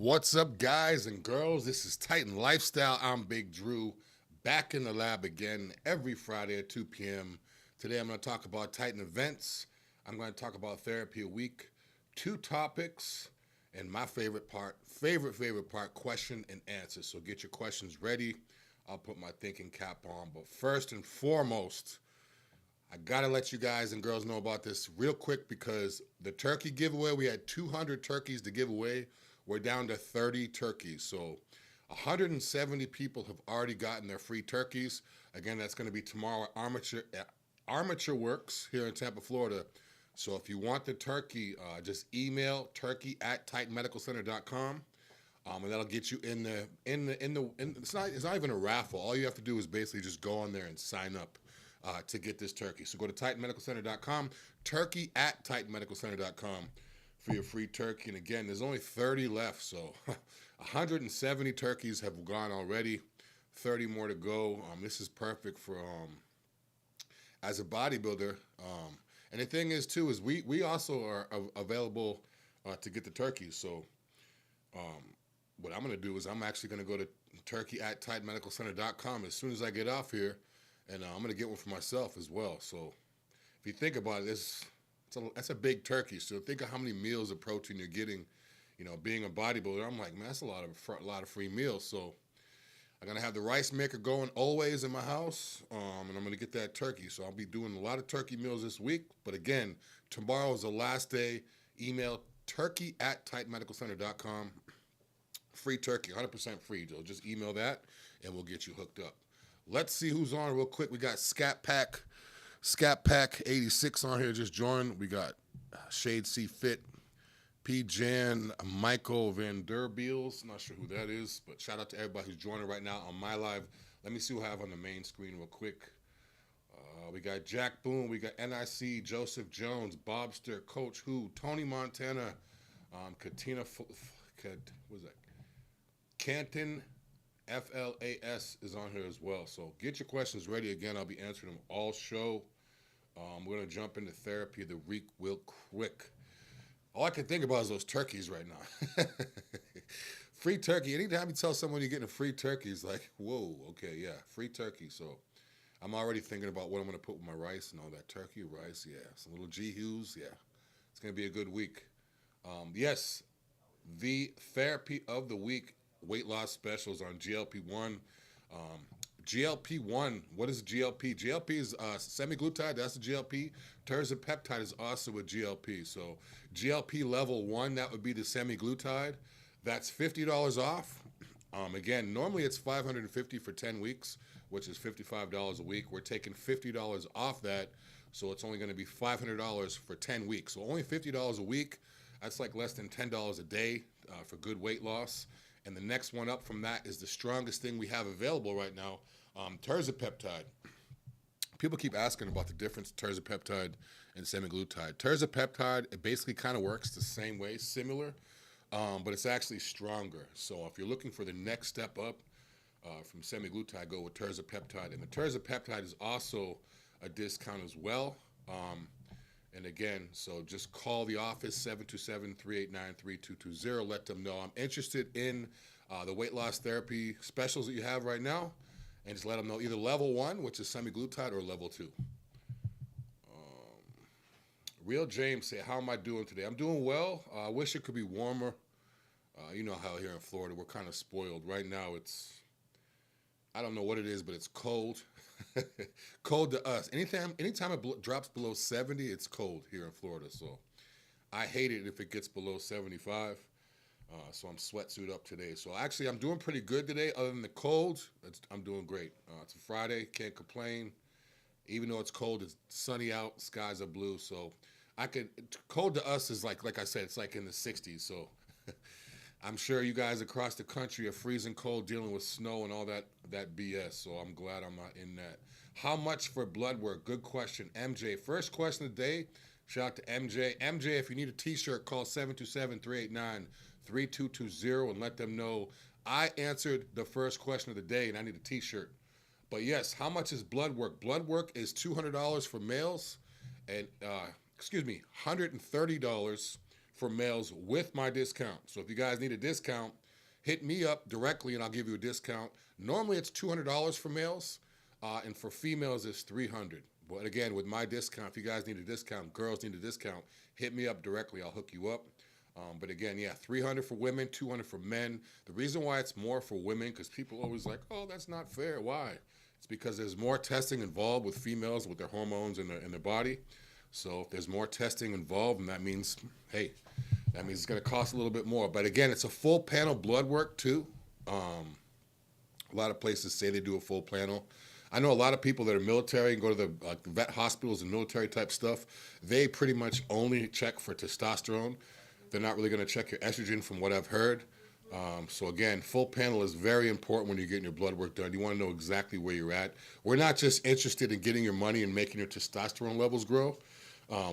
What's up, guys and girls? This is Titan Lifestyle. I'm Big Drew, back in the lab again every Friday at 2 p.m. Today I'm going to talk about Titan events. I'm going to talk about therapy a week, two topics, and my favorite part, question and answer. So get your questions ready. I'll put my thinking cap on. But first and foremost, I got to let you guys and girls know about this real quick because the turkey giveaway, we had 200 turkeys to give away. We're down to 30 turkeys. So 170 people have already gotten their free turkeys. Again, that's going to be tomorrow at Armature Works here in Tampa, Florida. So if you want the turkey, just email turkey@titanmedicalcenter.com. And that'll get you in the it's not even a raffle. All you have to do is basically just go on there and sign up to get this turkey. So go to titanmedicalcenter.com, turkey@titanmedicalcenter.com for your free turkey. And again, there's only 30 left, so 170 turkeys have gone already, 30 more to go. This is perfect for as a bodybuilder. And the thing is too is we also are available to get the turkeys. So what I'm going to do is I'm actually going to go to turkey@titanmedicalcenter.com as soon as I get off here, and I'm going to get one for myself as well. So if you think about it, that's a big turkey. So think of how many meals of protein you're getting. You know, being a bodybuilder, I'm like, man, that's a lot of free meals. So I'm gonna have the rice maker going always in my house, and I'm gonna get that turkey. So I'll be doing a lot of turkey meals this week. But again, tomorrow is the last day. Email turkey@titanmedicalcenter.com. Free turkey, 100% free. So just email that, and we'll get you hooked up. Let's see who's on real quick. We got Scat Pack 86 on here, just joined. We got Shade C Fit, P. Jan, Michael Van Der Beels. Not sure who that is, but shout out to everybody who's joining right now on my live. Let me see who I have on the main screen real quick. We got Jack Boone, we got NIC, Joseph Jones, Bobster, Coach Who, Tony Montana, Katina, what's that? Canton FLAS is on here as well. So get your questions ready. Again, I'll be answering them all show. We're going to jump into therapy of the week real quick. All I can think about is those turkeys right now. Free turkey. Anytime you tell someone you're getting a free turkey, it's like, whoa, okay, yeah, free turkey. So I'm already thinking about what I'm going to put with my rice and all that turkey, rice, yeah. Some little G-Hues, yeah. It's going to be a good week. Yes, the therapy of the week, weight loss specials on GLP-1. GLP-1, what is GLP? GLP is SEMAGLUTIDE, that's the GLP. TIRZEPATIDE is also a GLP. So GLP level 1, that would be the SEMAGLUTIDE. That's $50 off. Again, normally it's $550 for 10 weeks, which is $55 a week. We're taking $50 off that, so it's only going to be $500 for 10 weeks. So only $50 a week. That's like less than $10 a day for good weight loss. And the next one up from that is the strongest thing we have available right now, TIRZEPATIDE. People keep asking about the difference TIRZEPATIDE and SEMAGLUTIDE. TIRZEPATIDE, it basically kind of works the same way, similar, but it's actually stronger. So if you're looking for the next step up from SEMAGLUTIDE, go with TIRZEPATIDE. And the TIRZEPATIDE is also a discount as well. And again, so just call the office, 727-389-3220. Let them know I'm interested in the weight loss therapy specials that you have right now. And just let them know either level 1, which is SEMAGLUTIDE, or level 2. Real James say, how am I doing today? I'm doing well. I wish it could be warmer. You know how here in Florida, we're kind of spoiled. Right now, I don't know what it is, but it's cold. Cold to us. Anytime it drops below 70, it's cold here in Florida. So I hate it if it gets below 75. So I'm sweatsuit up today. So actually, I'm doing pretty good today. Other than the cold, I'm doing great. It's a Friday, can't complain. Even though it's cold, it's sunny out, skies are blue. So cold to us is like I said, it's like in the 60s. So I'm sure you guys across the country are freezing cold, dealing with snow and all that BS. So I'm glad I'm not in that. How much for blood work? Good question. MJ, first question of the day. Shout out to MJ. MJ, if you need a t-shirt, call 727-389-3220 and let them know I answered the first question of the day and I need a t-shirt. But yes, how much is blood work? Blood work is $200 for males and, $130 for males with my discount. So if you guys need a discount, hit me up directly and I'll give you a discount. Normally it's $200 for males, and for females it's $300. But again, with my discount, if you guys need a discount, girls need a discount, hit me up directly. I'll hook you up. But again, yeah, $300 for women, $200 for men. The reason why it's more for women, because people always like, oh, that's not fair. Why? It's because there's more testing involved with females with their hormones in their body. So if there's more testing involved, and that means, hey, that means it's going to cost a little bit more. But again, it's a full panel blood work too. A lot of places say they do a full panel. I know a lot of people that are military and go to the vet hospitals and military type stuff. They pretty much only check for testosterone. They're not really going to check your estrogen from what I've heard. So again, full panel is very important when you're getting your blood work done. You want to know exactly where you're at. We're not just interested in getting your money and making your testosterone levels grow.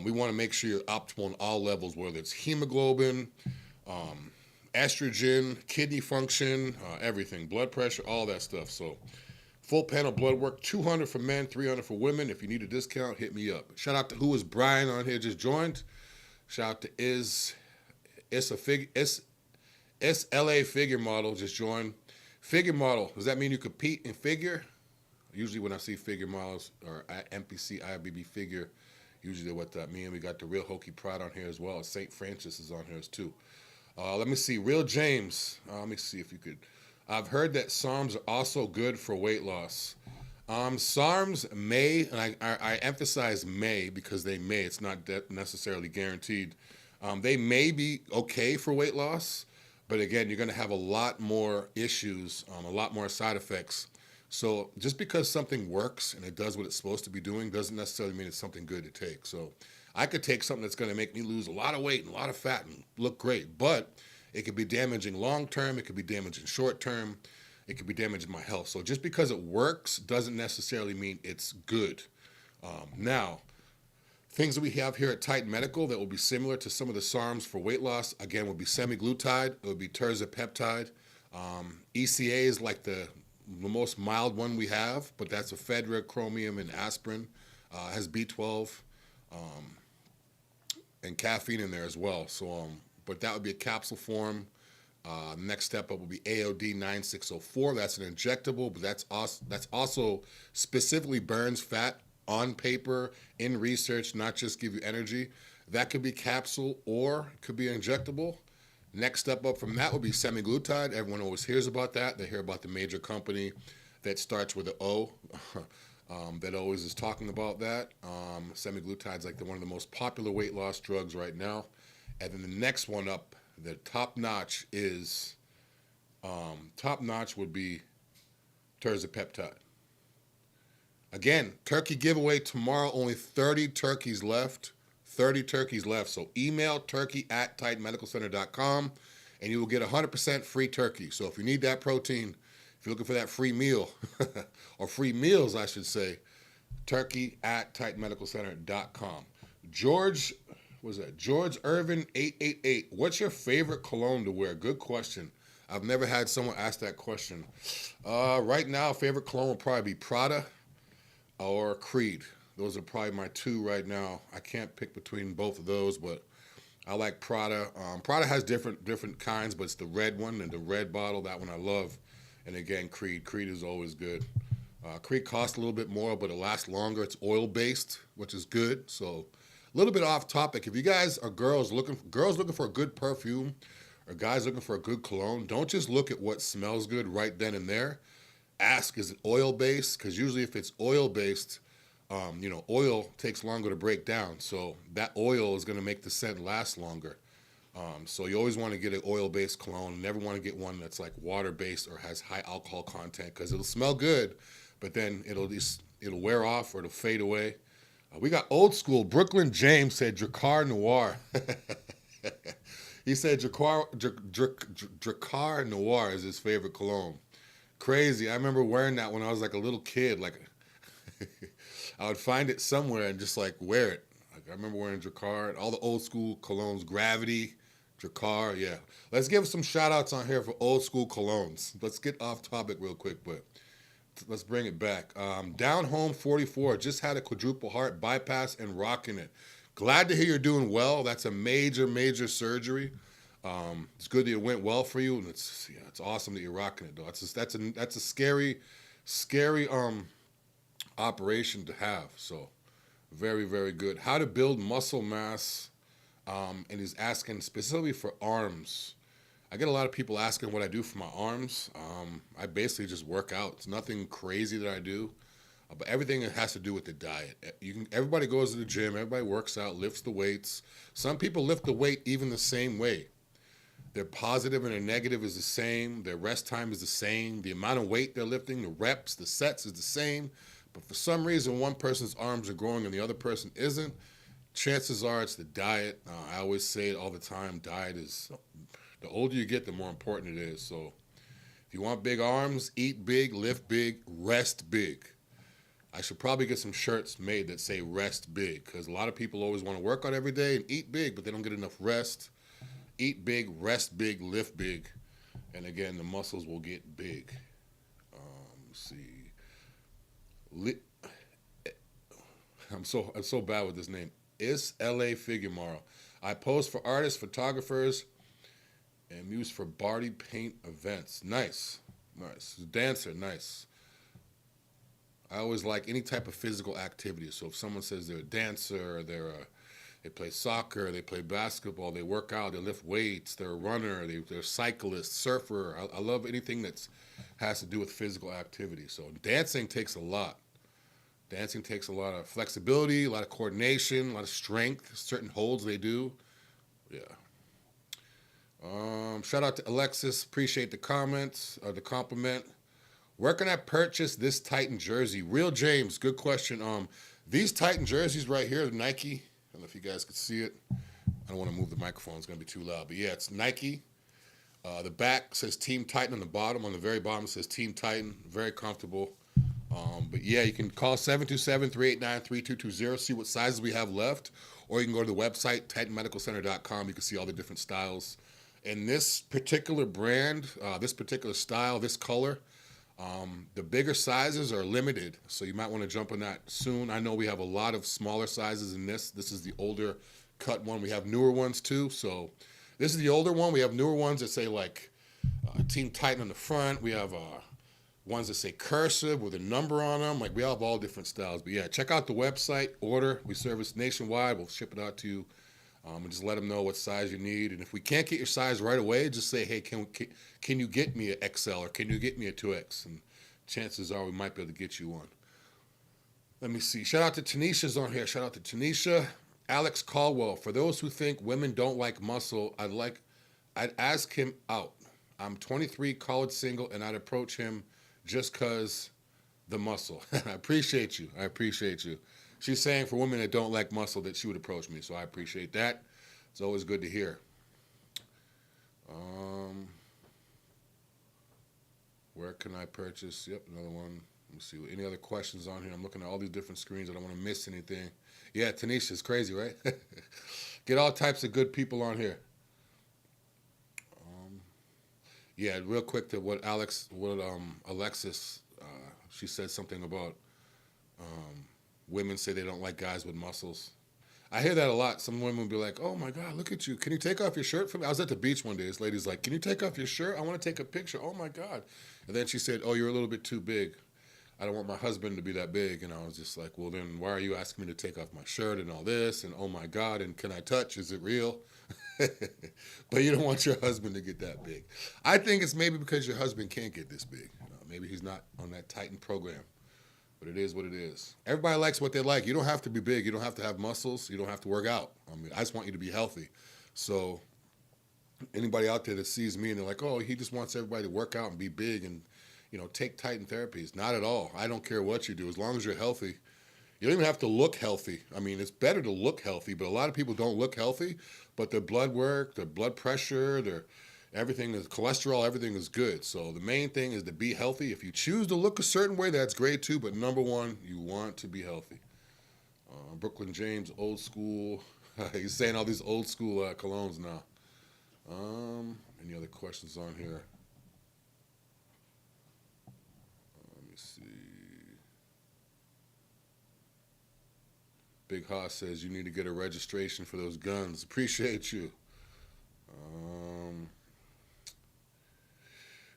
We want to make sure you're optimal on all levels, whether it's hemoglobin, estrogen, kidney function, everything, blood pressure, all that stuff. So full panel blood work, $200 for men, $300 for women. If you need a discount, hit me up. Shout out to who is Brian on here just joined. Shout out to SLA figure model just joined. Figure model, does that mean you compete in figure? Usually when I see figure models or NPC IBB figure, usually what that means. We got the Real Hokey Pride on here as well. St. Francis is on here too. Let me see. Real James. Let me see if you could. I've heard that SARMs are also good for weight loss. SARMs may, and I emphasize may because they may. It's not necessarily guaranteed. They may be okay for weight loss, but again, you're going to have a lot more issues, a lot more side effects. So just because something works and it does what it's supposed to be doing doesn't necessarily mean it's something good to take. So I could take something that's going to make me lose a lot of weight and a lot of fat and look great, but it could be damaging long term. It could be damaging short term. It could be damaging my health. So just because it works doesn't necessarily mean it's good. Now, things that we have here at Titan Medical that will be similar to some of the SARMs for weight loss, again, would be SEMAGLUTIDE. It would be TIRZEPATIDE. ECA is like the most mild one we have, but that's ephedra, chromium, and aspirin. Has B12 and caffeine in there as well. So, but that would be a capsule form. Next step up will be AOD 9604. That's an injectable, but that's also specifically burns fat on paper, in research, not just give you energy. That could be capsule or could be injectable. Next step up from that would be SEMAGLUTIDE. Everyone always hears about that. They hear about the major company that starts with an O that always is talking about that. SEMAGLUTIDE is like one of the most popular weight loss drugs right now. And then the next one up, the top notch is, top notch would be TIRZEPATIDE. Again, turkey giveaway tomorrow, only 30 turkeys left. 30 turkeys left. So email turkey@titanmedicalcenter.com and you will get 100% free turkey. So if you need that protein, if you're looking for that free meal, or free meals, I should say, turkey@titanmedicalcenter.com. George Irvin 888. What's your favorite cologne to wear? Good question. I've never had someone ask that question. Right now, favorite cologne would probably be Prada or Creed. Those are probably my two right now. I can't pick between both of those, but I like Prada. Prada has different kinds, but it's the red one and the red bottle. That one I love. And again, Creed. Creed is always good. Creed costs a little bit more, but it lasts longer. It's oil-based, which is good. So a little bit off topic. If you guys are girls looking for a good perfume or guys looking for a good cologne, don't just look at what smells good right then and there. Ask, is it oil-based? Because usually if it's oil-based, oil takes longer to break down. So that oil is going to make the scent last longer. So you always want to get an oil-based cologne. You never want to get one that's like water-based or has high alcohol content because it'll smell good, but then it'll wear off or it'll fade away. We got old school. Brooklyn James said Dracar Noir. He said Dracar Noir is his favorite cologne. Crazy. I remember wearing that when I was like a little kid. Like I would find it somewhere and just like wear it. Like I remember wearing Dracar, all the old school colognes, Gravity, Dracar, yeah. Let's give some shout outs on here for old school colognes. Let's get off topic real quick, but let's bring it back. Down Home 44 just had a quadruple heart bypass and rocking it. glad to hear you're doing well. That's a major, major surgery. It's good that it went well for you, and it's awesome that you're rocking it though. That's a scary operation to have. So very, very good. How to build muscle mass, and he's asking specifically for arms. I get a lot of people asking what I do for my arms. I basically just work out. It's nothing crazy that I do, but everything has to do with the diet. Everybody goes to the gym, everybody works out, lifts the weights. Some people lift the weight even the same way. Their positive and their negative is the same. Their rest time is the same. The amount of weight they're lifting, the reps, the sets is the same. But for some reason, one person's arms are growing and the other person isn't. Chances are it's the diet. I always say it all the time. Diet is, the older you get, the more important it is. So if you want big arms, eat big, lift big, rest big. I should probably get some shirts made that say rest big, because a lot of people always want to work out every day and eat big, but they don't get enough rest. Eat big, rest big, lift big, and again, the muscles will get big. Let's see. I'm so bad with this name. Is LA Figueroa. I pose for artists, photographers, and muse for body paint events. Nice. Dancer, nice. I always like any type of physical activity. So if someone says they're a dancer, they play soccer, they play basketball, they work out, they lift weights, they're a runner, they're a cyclist, surfer. I love anything that has to do with physical activity. So dancing takes a lot. Dancing takes a lot of flexibility, a lot of coordination, a lot of strength, certain holds they do. Yeah. Shout out to Alexis. Appreciate the comments, the compliment. Where can I purchase this Titan jersey? Real James, good question. These Titan jerseys right here, Nike. I don't know if you guys could see it. I don't want to move the microphone. It's going to be too loud. But yeah, it's Nike. The back says Team Titan on the bottom. On the very bottom it says Team Titan. Very comfortable. But yeah, you can call 727-389-3220, see what sizes we have left. Or you can go to the website, titanmedicalcenter.com. You can see all the different styles. And this particular brand, this particular style, this color, the bigger sizes are limited, so you might want to jump on that soon. I know we have a lot of smaller sizes in this. This is the older cut one. We have newer ones too. So this is the older one. We have newer ones that say like Team Titan on the front. We have ones that say cursive with a number on them. Like we have all different styles. But yeah, check out the website, order. We service nationwide. We'll ship it out to you. And just let them know what size you need. And if we can't get your size right away, just say, hey, can you get me an XL or can you get me a 2X? And chances are we might be able to get you one. Let me see. Shout out to Tanisha's on here. Shout out to Tanisha. Alex Caldwell. For those who think women don't like muscle, I'd ask him out. I'm 23, college single, and I'd approach him just because the muscle. I appreciate you. She's saying for women that don't like muscle that she would approach me, so I appreciate that. It's always good to hear. Where can I purchase? Yep, another one. Let me see. Any other questions on here? I'm looking at all these different screens. I don't want to miss anything. Yeah, Tanisha, it's crazy, right? Get all types of good people on here. Yeah, real quick to what Alexis, she said something about women say they don't like guys with muscles. I hear that a lot. Some women will be like, oh my God, look at you. Can you take off your shirt for me? I was at the beach one day. This lady's like, can you take off your shirt? I want to take a picture. Oh my God. And then she said, oh, you're a little bit too big. I don't want my husband to be that big. And I was just like, well, then why are you asking me to take off my shirt and all this? And oh my God, and can I touch? Is it real? But you don't want your husband to get that big. I think it's maybe because your husband can't get this big. Maybe he's not on that Titan program. But it is what it is. Everybody likes what they like. You don't have to be big. You don't have to have muscles. You don't have to work out. I mean, I just want you to be healthy. So anybody out there that sees me and they're like, oh, he just wants everybody to work out and be big and, take Titan therapies. Not at all. I don't care what you do. As long as you're healthy. You don't even have to look healthy. I mean, it's better to look healthy, but a lot of people don't look healthy, but their blood work, their blood pressure, their everything is cholesterol, everything is good. So the main thing is to be healthy. If you choose to look a certain way, that's great too. But number one, you want to be healthy. Brooklyn James, old school. He's saying all these old school colognes now. Any other questions on here? Let me see. Big Haas says you need to get a registration for those guns. Appreciate you.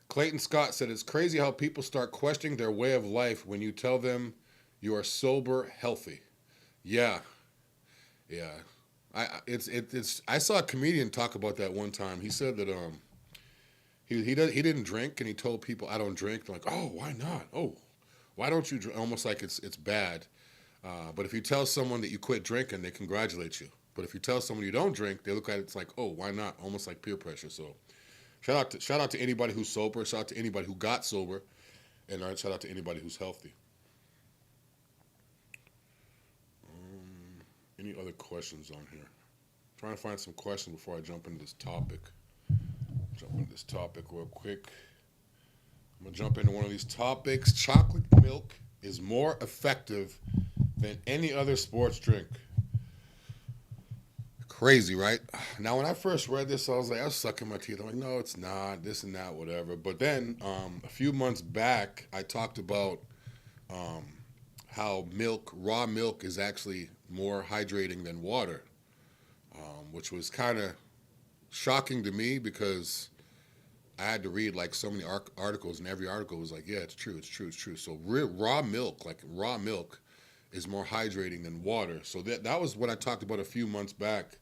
Clayton Scott said, it's crazy how people start questioning their way of life when you tell them you are sober, healthy. Yeah. I saw a comedian talk about that one time. He said that he didn't drink, and he told people, I don't drink. They're like, oh, why not? Oh, why don't you drink? Almost like it's bad. But if you tell someone that you quit drinking, they congratulate you. But if you tell someone you don't drink, they look at it's like, oh, why not? Almost like peer pressure. So shout out to anybody who's sober. Shout out to anybody who got sober. And shout out to anybody who's healthy. Any other questions on here? I'm trying to find some questions before I jump into this topic. Real quick. I'm going to jump into one of these topics. Chocolate milk is more effective than any other sports drink. Crazy, right? Now, when I first read this, I was sucking my teeth. I'm like, no, it's not, this and that, whatever. But then a few months back, I talked about how raw milk is actually more hydrating than water, which was kind of shocking to me because I had to read like so many articles, and every article was like, yeah, it's true. So raw milk is more hydrating than water. So that was what I talked about a few months back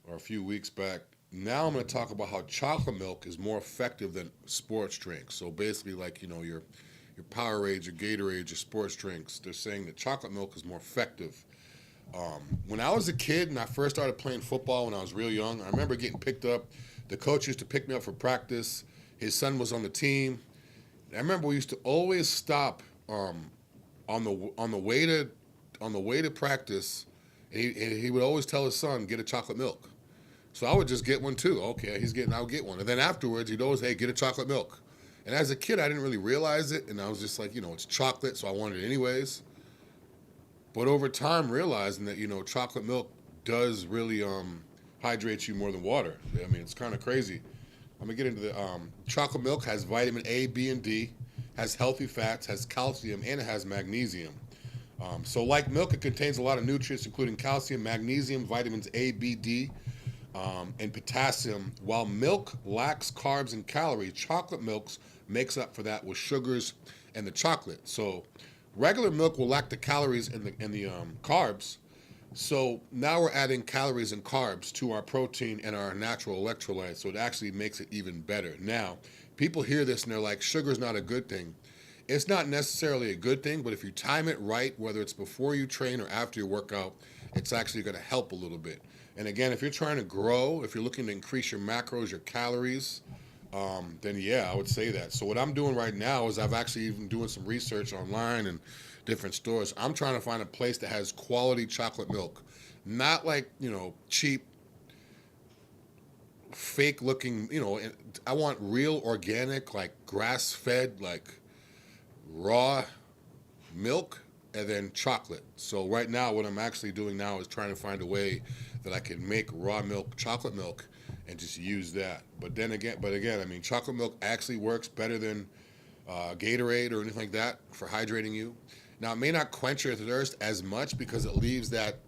or a few weeks back. Now I'm going to talk about how chocolate milk is more effective than sports drinks. So basically, like, you know, your Powerade, your Gatorade, your sports drinks, they're saying that chocolate milk is more effective. When I was a kid and I first started playing football when I was real young, I remember getting picked up. The coach used to pick me up for practice. His son was on the team. I remember we used to always stop on the way to practice, and he would always tell his son, get a chocolate milk. So I would just get one too. Okay, I would get one. And then afterwards, he'd always, hey, get a chocolate milk. And as a kid, I didn't really realize it, and I was just like, you know, it's chocolate, so I wanted it anyways. But over time, realizing that, you know, chocolate milk does really hydrate you more than water. I mean, it's kind of crazy. I'm going to get into the chocolate milk has vitamin A, B, and D, has healthy fats, has calcium, and it has magnesium. So like milk, it contains a lot of nutrients, including calcium, magnesium, vitamins A, B, D, and potassium. While milk lacks carbs and calories, chocolate milk makes up for that with sugars and the chocolate. So regular milk will lack the calories and the carbs. So now we're adding calories and carbs to our protein and our natural electrolytes, so it actually makes it even better. Now, people hear this and they're like, sugar's not a good thing. It's not necessarily a good thing, but if you time it right, whether it's before you train or after your workout, it's actually going to help a little bit. And again, if you're trying to grow, if you're looking to increase your macros, your calories, then yeah, I would say that. So what I'm doing right now is I've actually even doing some research online and different stores. I'm trying to find a place that has quality chocolate milk, not like, you know, cheap, fake looking, you know. I want real organic, like grass fed, like raw milk, and then chocolate. So right now, what I'm actually doing now is trying to find a way that I can make raw milk, chocolate milk, and just use that. But again, I mean, chocolate milk actually works better than Gatorade or anything like that for hydrating you. Now, it may not quench your thirst as much because it leaves that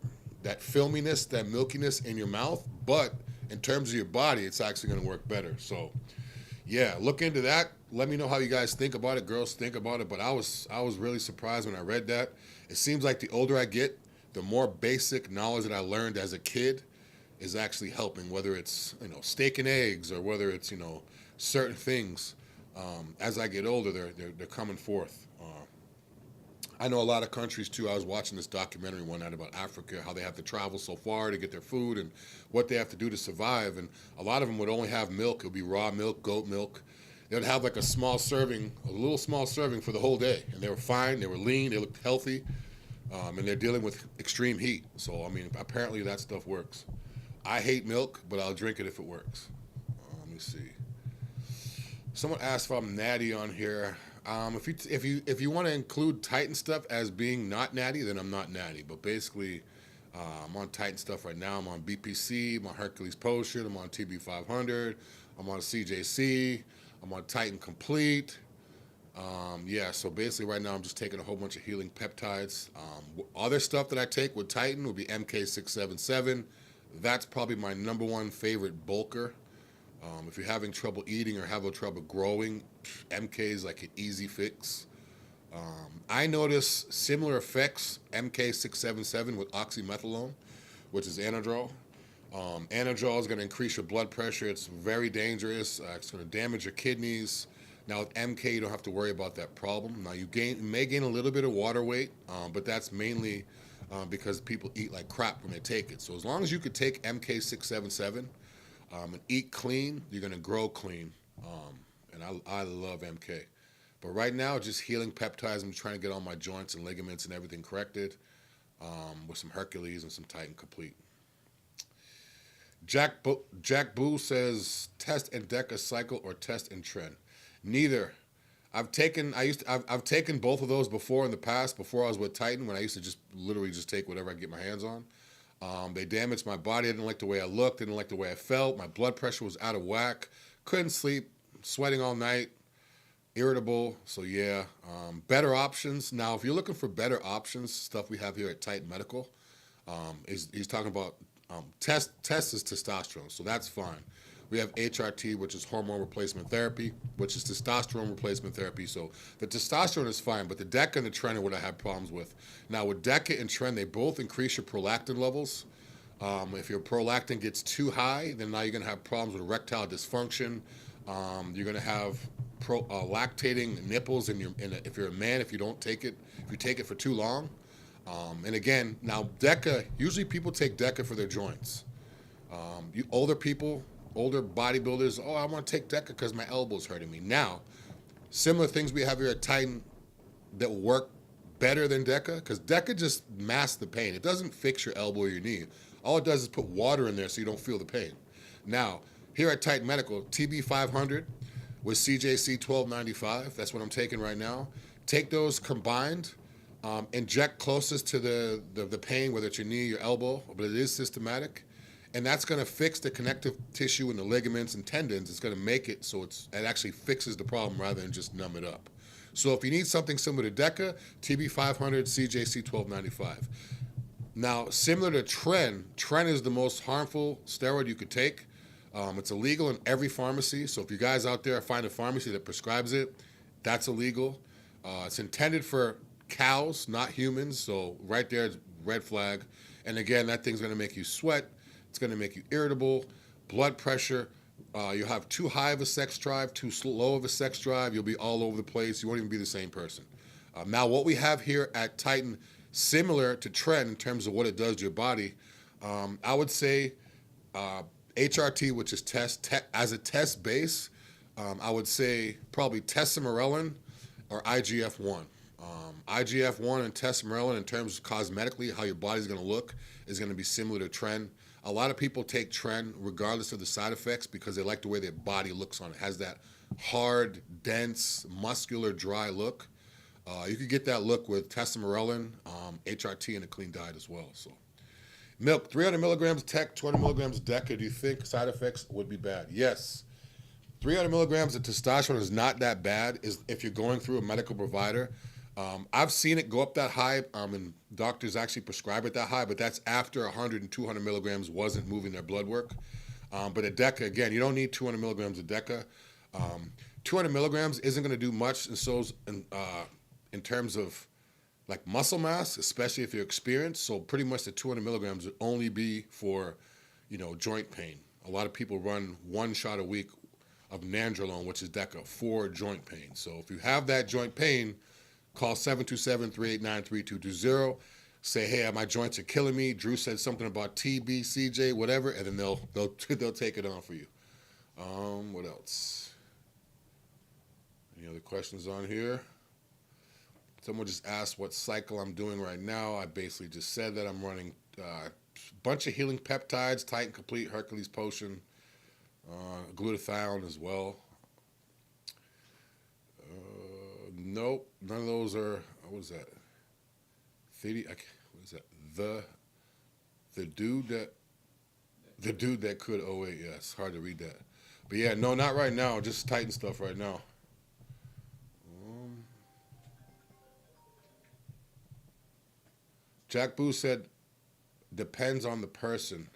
filminess, that milkiness in your mouth, but in terms of your body, it's actually going to work better. So, yeah, look into that. Let me know how you guys think about it, girls think about it. But I was really surprised when I read that. It seems like the older I get, the more basic knowledge that I learned as a kid is actually helping, whether it's, you know, steak and eggs or whether it's, you know, certain things. As I get older, they're coming forth. I know a lot of countries too. I was watching this documentary one night about Africa, how they have to travel so far to get their food and what they have to do to survive. And a lot of them would only have milk. It would be raw milk, goat milk. They would have like a little small serving for the whole day. And they were fine, they were lean, they looked healthy, and they're dealing with extreme heat. So, I mean, apparently that stuff works. I hate milk, but I'll drink it if it works. Let me see. Someone asked if I'm natty on here. If you want to include Titan stuff as being not natty, then I'm not natty. But basically, I'm on Titan stuff right now. I'm on BPC, I'm on Hercules Potion, I'm on TB500, I'm on CJC, I'm on Titan Complete. Yeah, so basically right now I'm just taking a whole bunch of healing peptides. Other stuff that I take with Titan would be MK677. That's probably my number one favorite bulker. If you're having trouble eating or having trouble growing, MK is like an easy fix. I notice similar effects, MK677 with oxymethylone, which is anadrol. Anadrol is going to increase your blood pressure. It's very dangerous. It's going to damage your kidneys. Now with MK, you don't have to worry about that problem. Now you may gain a little bit of water weight, but that's mainly because people eat like crap when they take it. So as long as you could take MK677 and eat clean, you're going to grow clean. And I love MK. But right now, just healing peptides. I'm trying to get all my joints and ligaments and everything corrected with some Hercules and some Titan Complete. Jack Boo says, test and Deca cycle or test and trend. Neither. I've taken both of those before in the past, before I was with Titan, when I used to just literally just take whatever I get my hands on. They damaged my body. I didn't like the way I looked. Didn't like the way I felt. My blood pressure was out of whack. Couldn't sleep. Sweating all night. Irritable. So yeah, better options. Now, if you're looking for better options, stuff we have here at Titan Medical, he's talking about test is testosterone, so that's fine. We have HRT, which is hormone replacement therapy, which is testosterone replacement therapy. So the testosterone is fine, but the DECA and the Tren are what I have problems with. Now with DECA and Tren, they both increase your prolactin levels. If your prolactin gets too high, then now you're going to have problems with erectile dysfunction. You're going to have lactating nipples if you're a man, if you take it for too long. And again, now DECA, usually people take DECA for their joints. Older bodybuilders, I want to take DECA because my elbow's hurting me. Now, similar things we have here at Titan that work better than DECA, because DECA just masks the pain. It doesn't fix your elbow or your knee. All it does is put water in there so you don't feel the pain. Now, here at Titan Medical, TB500 with CJC 1295, that's what I'm taking right now. Take those combined, inject closest to the pain, whether it's your knee, your elbow, but it is systematic. And that's going to fix the connective tissue and the ligaments and tendons. It's going to make it so it actually fixes the problem rather than just numb it up. So if you need something similar to DECA, TB500, CJC 1295. Now, similar to Tren is the most harmful steroid you could take. It's illegal in every pharmacy. So if you guys out there find a pharmacy that prescribes it, that's illegal. It's intended for cows, not humans. So right there, it's red flag. And again, that thing's going to make you sweat. It's going to make you irritable, blood pressure. You'll have too high of a sex drive, too low of a sex drive. You'll be all over the place. You won't even be the same person. Now, what we have here at Titan, similar to Tren in terms of what it does to your body, I would say HRT, which is as a test base, I would say probably testosterone or IGF-1. IGF-1 and testosterone in terms of cosmetically, how your body's going to look, is going to be similar to Tren. A lot of people take Tren regardless of the side effects because they like the way their body looks on it. It has that hard, dense, muscular, dry look. You could get that look with testosterone, HRT, and a clean diet as well. So, milk, 300 milligrams Tech, 200 milligrams DECA. Do you think side effects would be bad? Yes. 300 milligrams of testosterone is not that bad if you're going through a medical provider. I've seen it go up that high, and doctors actually prescribe it that high, but that's after 100 and 200 milligrams wasn't moving their blood work. But a DECA, again, you don't need 200 milligrams of DECA. 200 milligrams isn't going to do much in terms of like muscle mass, especially if you're experienced. So pretty much the 200 milligrams would only be for, joint pain. A lot of people run 1 shot a week of nandrolone, which is DECA, for joint pain. So if you have that joint pain, call 727-389-3220. Say, hey, my joints are killing me. Drew said something about TB, CJ, whatever, and then they'll take it on for you. What else? Any other questions on here? Someone just asked what cycle I'm doing right now. I basically just said that I'm running a bunch of healing peptides, Titan Complete, Hercules Potion, glutathione as well. Nope, none of those are. What is that? What is that? The dude that could. Oh wait, yeah, it's hard to read that. But yeah, no, not right now. Just Titan stuff right now. Jack Boo said, depends on the person.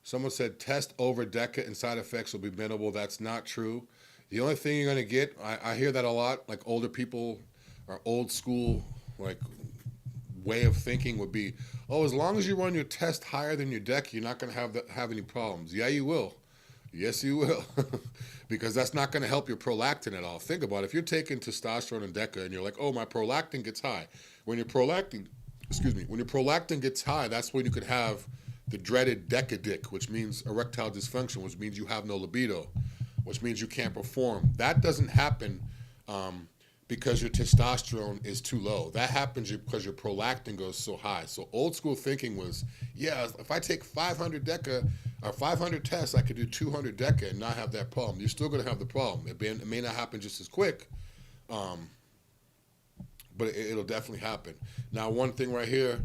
Someone said test over DECA and side effects will be minimal. That's not true. The only thing you're going to get, I hear that a lot, like older people or old school, like way of thinking would be, oh, as long as you run your test higher than your DECA, you're not going to have any problems. Yeah, you will. Yes, you will. Because that's not going to help your prolactin at all. Think about it. If you're taking testosterone and DECA and you're like, oh, my prolactin gets high. When your prolactin gets high, that's when you could have the dreaded DECA dick, which means erectile dysfunction, which means you have no libido, which means you can't perform. That doesn't happen because your testosterone is too low. That happens because your prolactin goes so high. So old school thinking was, yeah, if I take 500 DECA or 500 tests, I could do 200 DECA and not have that problem. You're still going to have the problem. It may not happen just as quick, but it'll definitely happen. Now, one thing right here,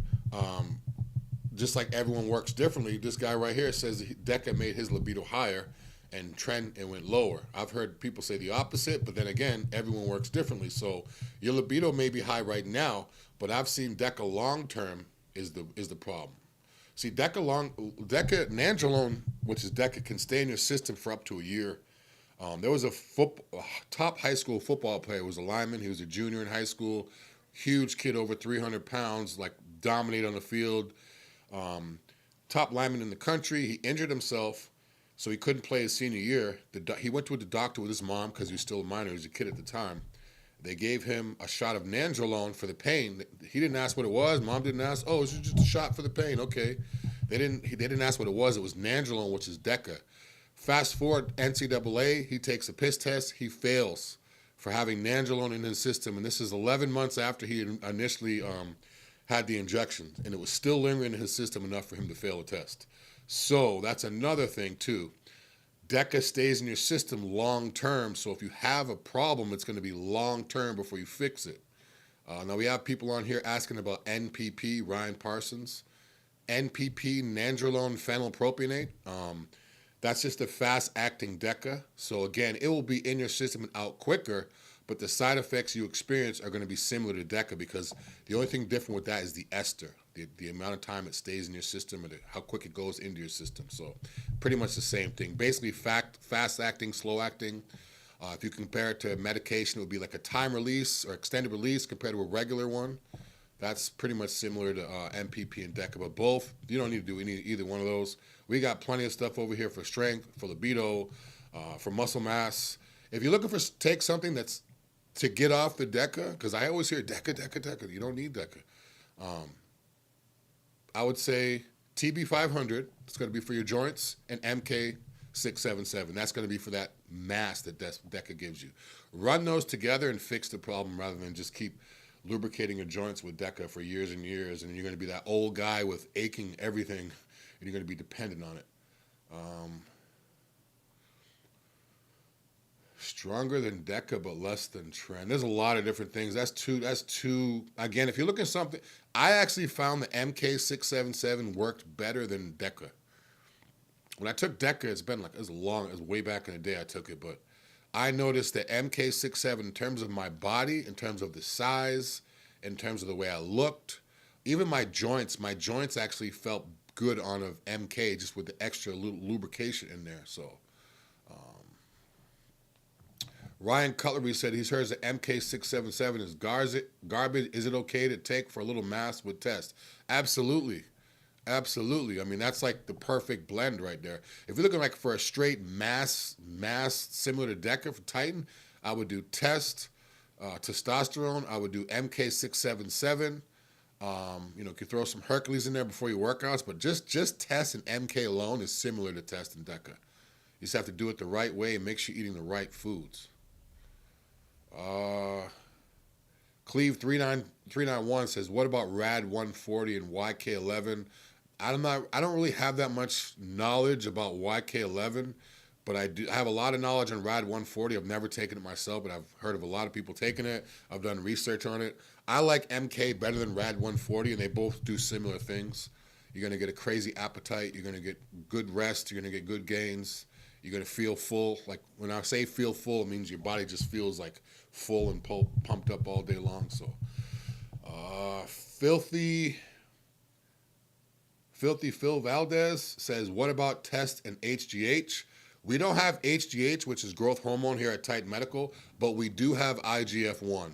just like everyone works differently, this guy right here says DECA made his libido higher and went lower. I've heard people say the opposite, but then again, everyone works differently. So your libido may be high right now, but I've seen DECA long term is the problem. See, nandrolone, which is DECA, can stay in your system for up to a year. There was a top high school football player who was a lineman. He was a junior in high school, huge kid, over 300 pounds, like dominated on the field. Top lineman in the country. He injured himself, so he couldn't play his senior year. He went to the doctor with his mom because he was still a minor. He was a kid at the time. They gave him a shot of nandrolone for the pain. He didn't ask what it was. Mom didn't ask. Oh, it's just a shot for the pain. Okay. They didn't ask what it was. It was nandrolone, which is DECA. Fast forward, NCAA, he takes a piss test. He fails for having nandrolone in his system, and this is 11 months after he initially had the injection, and it was still lingering in his system enough for him to fail a test. So that's another thing too. DECA stays in your system long term, so if you have a problem, it's going to be long term before you fix it. Now we have people on here asking about NPP, Ryan Parsons. NPP, nandrolone phenylpropionate. That's just a fast-acting DECA. So again, it will be in your system and out quicker, but the side effects you experience are going to be similar to DECA because the only thing different with that is the ester, the amount of time it stays in your system and how quick it goes into your system. So pretty much the same thing. Basically, fast-acting, slow-acting. If you compare it to medication, it would be like a time release or extended release compared to a regular one. That's pretty much similar to MPP and DECA, but both, you don't need to do either one of those. We got plenty of stuff over here for strength, for libido, for muscle mass. If you're looking for take something that's to get off the DECA, because I always hear DECA. You don't need DECA. I would say TB500, it's going to be for your joints, and MK677. That's going to be for that mass that DECA gives you. Run those together and fix the problem rather than just keep lubricating your joints with DECA for years and years, and you're going to be that old guy with aching everything, and you're going to be dependent on it. Stronger than DECA, but less than trend. There's a lot of different things. That's two. Again, if you're looking at something, I actually found the MK677 worked better than DECA. When I took DECA, it was way back in the day I took it, but I noticed that MK67, in terms of my body, in terms of the size, in terms of the way I looked, even my joints actually felt good on of MK just with the extra little lubrication in there. So, Ryan Cutlery said he's heard that MK677 is garbage. Is it okay to take for a little mass with test? Absolutely. Absolutely. I mean, that's like the perfect blend right there. If you're looking like for a straight mass similar to DECA for Titan, I would do test, testosterone. I would do MK677. You could throw some Hercules in there before your workouts, but just test and MK alone is similar to test and DECA. You just have to do it the right way and make sure you're eating the right foods. Cleve 391 says, what about RAD 140 and YK11? I don't really have that much knowledge about YK11, but I have a lot of knowledge on RAD 140. I've never taken it myself, but I've heard of a lot of people taking it. I've done research on it. I like MK better than RAD 140, and they both do similar things. You're going to get a crazy appetite. You're going to get good rest. You're going to get good gains. You're going to feel full. Like when I say feel full, it means your body just feels like full and pumped up all day long. So, Filthy Phil Valdez says, what about test and HGH? We don't have HGH, which is growth hormone here at Titan Medical, but we do have IGF-1,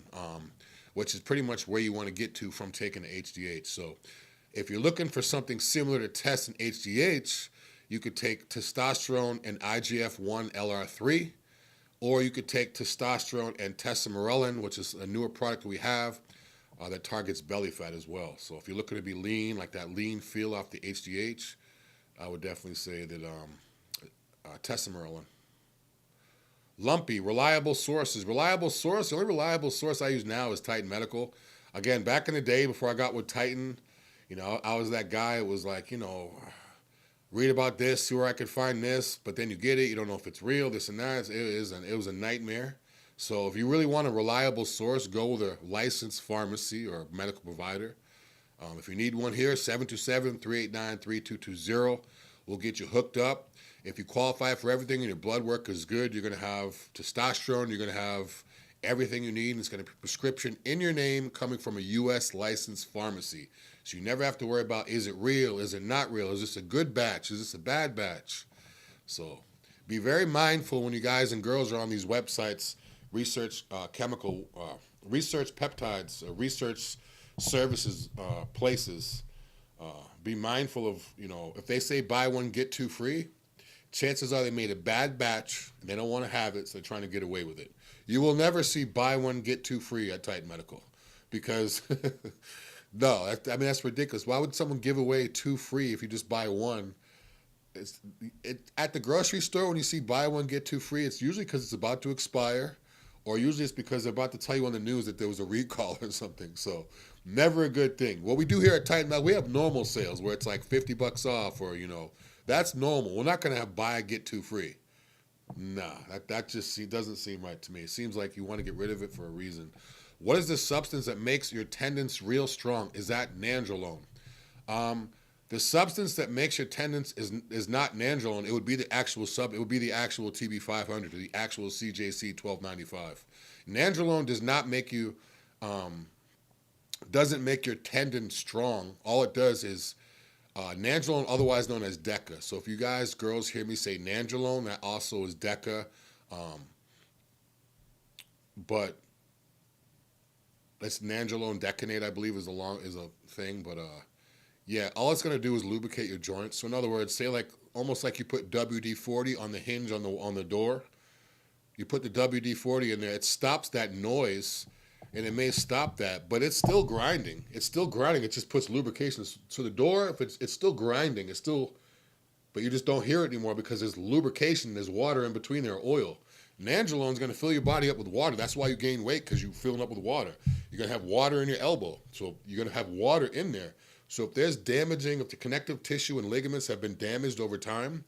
which is pretty much where you want to get to from taking the HGH. So if you're looking for something similar to test and HGH, you could take testosterone and IGF-1 LR3, or you could take testosterone and tesamorelin, which is a newer product we have that targets belly fat as well. So if you're looking to be lean, like that lean feel off the HGH, I would definitely say that tesamorelin. Lumpy, reliable sources. Reliable source, the only reliable source I use now is Titan Medical. Again, back in the day before I got with Titan, I was that guy that was like, read about this, see where I could find this, but then you get it, you don't know if it's real, this and that. It was a nightmare. So if you really want a reliable source, go with a licensed pharmacy or medical provider. If you need one here, 727-389-3220. We'll get you hooked up. If you qualify for everything and your blood work is good, you're going to have testosterone, you're going to have everything you need, and it's going to be prescription in your name coming from a U.S. licensed pharmacy. So you never have to worry about, is it real, is it not real, is this a good batch, is this a bad batch? So be very mindful when you guys and girls are on these websites, research research peptides, research services places. Be mindful of, if they say buy one, get two free, chances are they made a bad batch and they don't want to have it, so they're trying to get away with it. You will never see buy one, get two free at Titan Medical because, no, that's ridiculous. Why would someone give away two free if you just buy one? At the grocery store, when you see buy one, get two free, it's usually because it's about to expire, or usually it's because they're about to tell you on the news that there was a recall or something. So never a good thing. What we do here at Titan Medical, we have normal sales where it's like $50 off, or, that's normal. We're not going to have buy, get two free. Nah, that just doesn't seem right to me. It seems like you want to get rid of it for a reason. What is the substance that makes your tendons real strong? Is that nandrolone? The substance that makes your tendons is not nandrolone. It would be the actual It would be the actual TB500 or the actual CJC 1295. Nandrolone does not make you, doesn't make your tendon strong. All it does is nandrolone, otherwise known as DECA. So if you guys, girls, hear me say nandrolone, that also is DECA. But that's nandrolone decanate, I believe, is a thing. But yeah, all it's gonna do is lubricate your joints. So in other words, say almost like you put WD-40 on the hinge on the door. You put the WD-40 in there, it stops that noise. And it may stop that, but it's still grinding. It's still grinding. It just puts lubrication. So the door, if it's still grinding, but you just don't hear it anymore because there's lubrication, there's water in between there, oil. Nandrolone is going to fill your body up with water. That's why you gain weight, because you're filling up with water. You're going to have water in your elbow. So you're going to have water in there. So if there's damaging, if the connective tissue and ligaments have been damaged over time,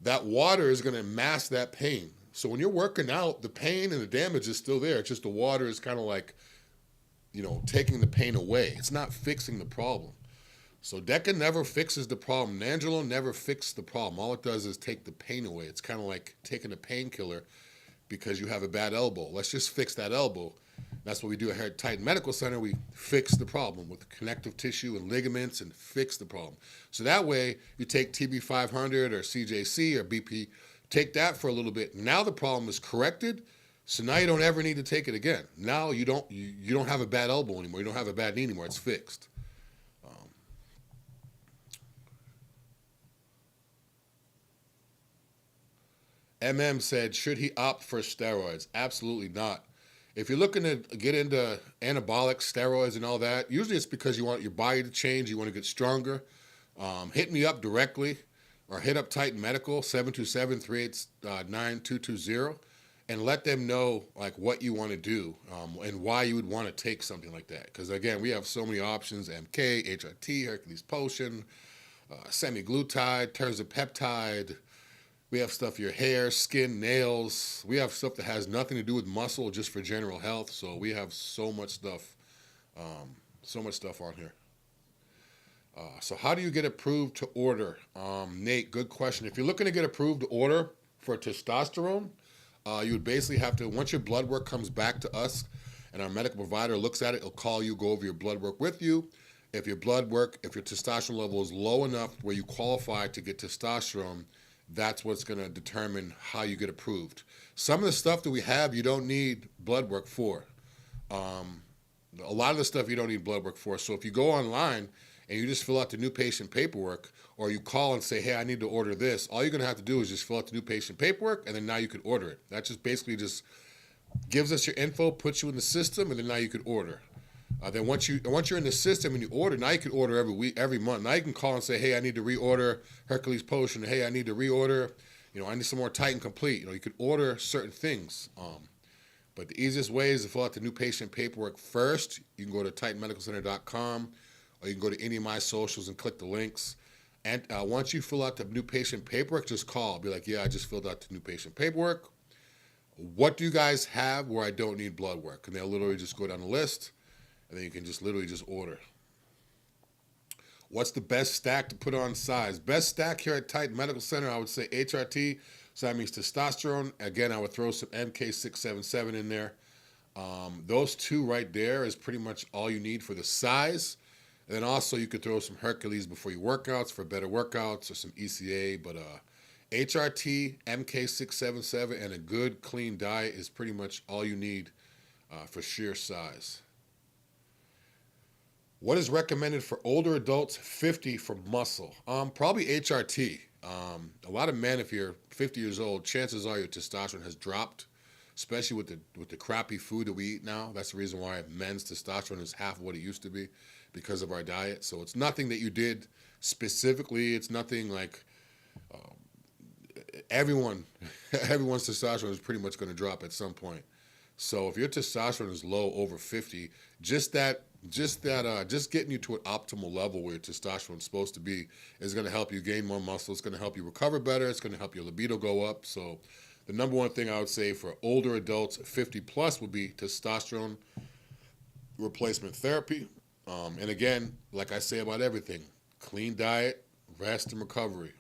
that water is going to mask that pain. So when you're working out, the pain and the damage is still there. It's just the water is kind of like, taking the pain away. It's not fixing the problem. So DECA never fixes the problem. Nandrolone never fixes the problem. All it does is take the pain away. It's kind of like taking a painkiller because you have a bad elbow. Let's just fix that elbow. That's what we do here at Titan Medical Center. We fix the problem with connective tissue and ligaments and fix the problem. So that way, you take TB500 or CJC or BP, take that for a little bit. Now the problem is corrected, so now you don't ever need to take it again. Now you don't have a bad elbow anymore. You don't have a bad knee anymore. It's fixed. MM said, should he opt for steroids? Absolutely not. If you're looking to get into anabolic steroids and all that, usually it's because you want your body to change, you want to get stronger. Hit me up directly or hit up Titan Medical, 727-389-220, and let them know what you want to do and why you would want to take something like that. Because again, we have so many options: MK, HRT, Hercules Potion, SEMAGLUTIDE, TIRZEPATIDE. We have stuff for your hair, skin, nails. We have stuff that has nothing to do with muscle, just for general health. So we have so much stuff on here. So how do you get approved to order? Nate, good question. If you're looking to get approved to order For testosterone, you would basically have to, once your blood work comes back to us and our medical provider looks at it, he'll call you, go over your blood work with you. If your testosterone level is low enough where you qualify to get testosterone, that's what's going to determine how you get approved. Some of the stuff that we have, you don't need blood work for. A lot of the stuff you don't need blood work for. So if you go online and you just fill out the new patient paperwork, or you call and say, hey, I need to order this, all you're going to have to do is just fill out the new patient paperwork, and then now you can order it. That just basically just gives us your info, puts you in the system, and then now you can order. Then once you're in the system and you order, now you can order every week, every month. Now you can call and say, hey, I need to reorder Hercules Potion. Hey, I need to reorder, I need some more Titan Complete. You can order certain things. But the easiest way is to fill out the new patient paperwork first. You can go to TitanMedicalCenter.com, or you can go to any of my socials and click the links. And once you fill out the new patient paperwork, just call. Be like, yeah, I just filled out the new patient paperwork. What do you guys have where I don't need blood work? And they'll literally just go down the list, and then you can just literally just order. What's the best stack to put on size? Best stack here at Titan Medical Center, I would say HRT. So that means testosterone. Again, I would throw some MK677 in there. Those two right there is pretty much all you need for the size. And then also you could throw some Hercules before your workouts for better workouts, or some ECA. But HRT, MK677, and a good clean diet is pretty much all you need for sheer size. What is recommended for older adults 50 for muscle? Probably HRT. A lot of men, if you're 50 years old, chances are your testosterone has dropped, especially with the crappy food that we eat now. That's the reason why men's testosterone is half of what it used to be, because of our diet. So it's nothing that you did specifically. It's nothing like everyone's testosterone is pretty much going to drop at some point. So if your testosterone is low, over 50, just getting you to an optimal level where your testosterone is supposed to be is going to help you gain more muscle. It's going to help you recover better. It's going to help your libido go up. So the number one thing I would say for older adults, 50 plus, would be testosterone replacement therapy. And again, like I say about everything, clean diet, rest, and recovery.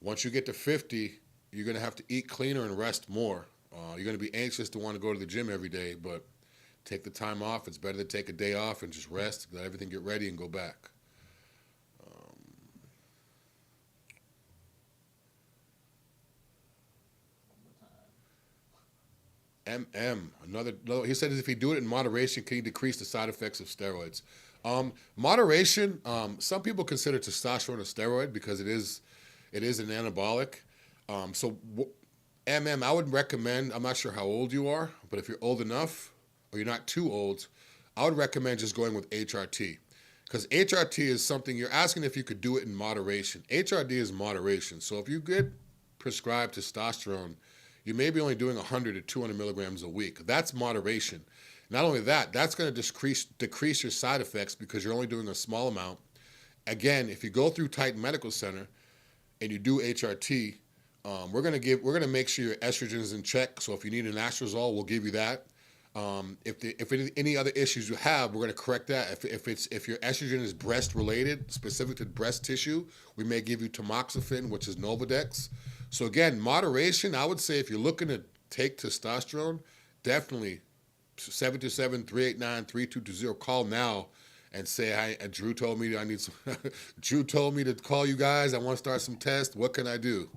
Once you get to 50, you're going to have to eat cleaner and rest more. You're going to be anxious to want to go to the gym every day, but take the time off. It's better to take a day off and just rest, let everything get ready, and go back. Another, he said if you do it in moderation, can you decrease the side effects of steroids? Moderation, some people consider testosterone a steroid because it is an anabolic. I would recommend, I'm not sure how old you are, but if you're old enough or you're not too old, I would recommend just going with HRT. Because HRT is something, you're asking if you could do it in moderation. HRT is moderation. So if you get prescribed testosterone, you may be only doing 100 to 200 milligrams a week. That's moderation. Not only that, that's going to decrease your side effects because you're only doing a small amount. Again, if you go through Titan Medical Center and you do HRT, we're going to make sure your estrogen is in check. So if you need an anastrozole, we'll give you that. If any other issues you have, we're going to correct that. If your estrogen is breast related, specific to breast tissue, we may give you tamoxifen, which is Novadex. So again, moderation, I would say if you're looking to take testosterone, definitely 727-389-3220. Call now and say, hi, Drew told me I need some. Drew told me to call you guys. I want to start some tests. What can I do?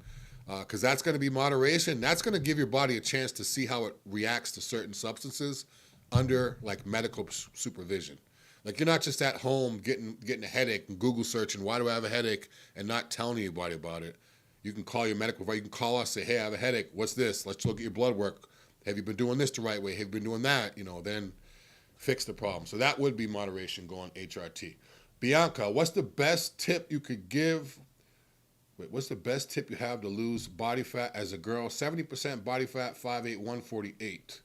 Because that's going to be moderation. That's going to give your body a chance to see how it reacts to certain substances under like medical supervision. Like you're not just at home getting a headache and Google searching, why do I have a headache, and not telling anybody about it. You can call your medical provider. You can call us, say, hey, I have a headache. What's this? Let's look at your blood work. Have you been doing this the right way? Have you been doing that? Then fix the problem. So that would be moderation, going HRT. Bianca, what's the best tip you could give? What's the best tip you have to lose body fat as a girl? 70% body fat, 5'8", 148.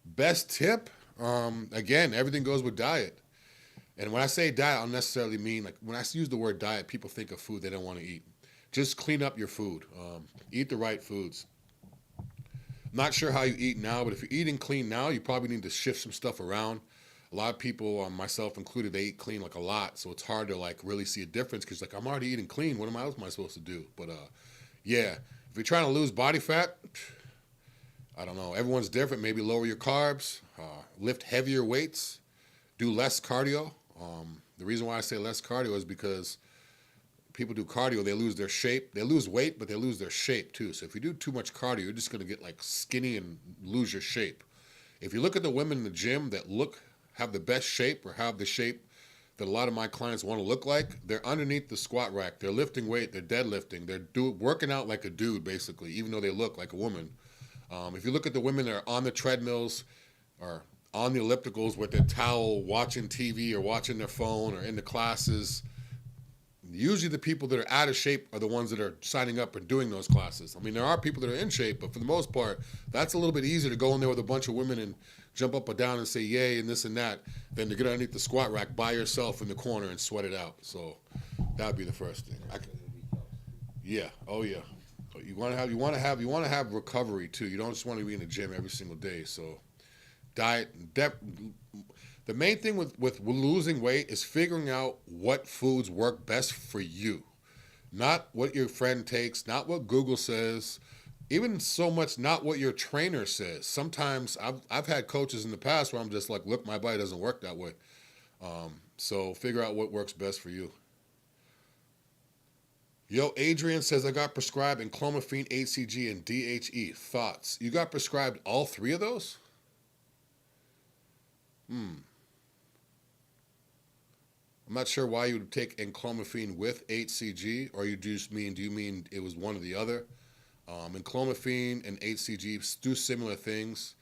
Best tip? Again, everything goes with diet. And when I say diet, I don't necessarily mean, like, when I use the word diet, people think of food they don't want to eat. Just clean up your food. Eat the right foods. Not sure how you eat now, but if you're eating clean now, you probably need to shift some stuff around. A lot of people, myself included, they eat clean like a lot, so it's hard to like really see a difference because like I'm already eating clean. What else am I supposed to do? But Yeah, if you're trying to lose body fat, I don't know. Everyone's different. Maybe lower your carbs, lift heavier weights, do less cardio. The reason why I say less cardio is because people do cardio, they lose their shape. They lose weight, but they lose their shape too. So if you do too much cardio, you're just going to get like skinny and lose your shape. If you look at the women in the gym that have the best shape or have the shape that a lot of my clients want to look like, they're underneath the squat rack. They're lifting weight. They're deadlifting. They're working out like a dude, basically, even though they look like a woman. If you look at the women that are on the treadmills or on the ellipticals with their towel, watching TV or watching their phone or in the classes, usually the people that are out of shape are the ones that are signing up and doing those classes. I mean, there are people that are in shape, but for the most part, that's a little bit easier to go in there with a bunch of women and jump up and down and say yay and this and that than to get underneath the squat rack by yourself in the corner and sweat it out. So that would be the first thing. Yeah. Oh yeah. You want to have recovery too. You don't just want to be in the gym every single day. So diet. The main thing with losing weight is figuring out what foods work best for you, not what your friend takes, not what Google says, even so much not what your trainer says. Sometimes I've had coaches in the past where I'm just like, look, my body doesn't work that way. So figure out what works best for you. Yo, Adrian says, I got prescribed enclomiphene, HCG, and DHE. Thoughts? You got prescribed all three of those? I'm not sure why you would take enclomiphene with HCG, or do you mean it was one or the other? Enclomiphene and HCG do similar things.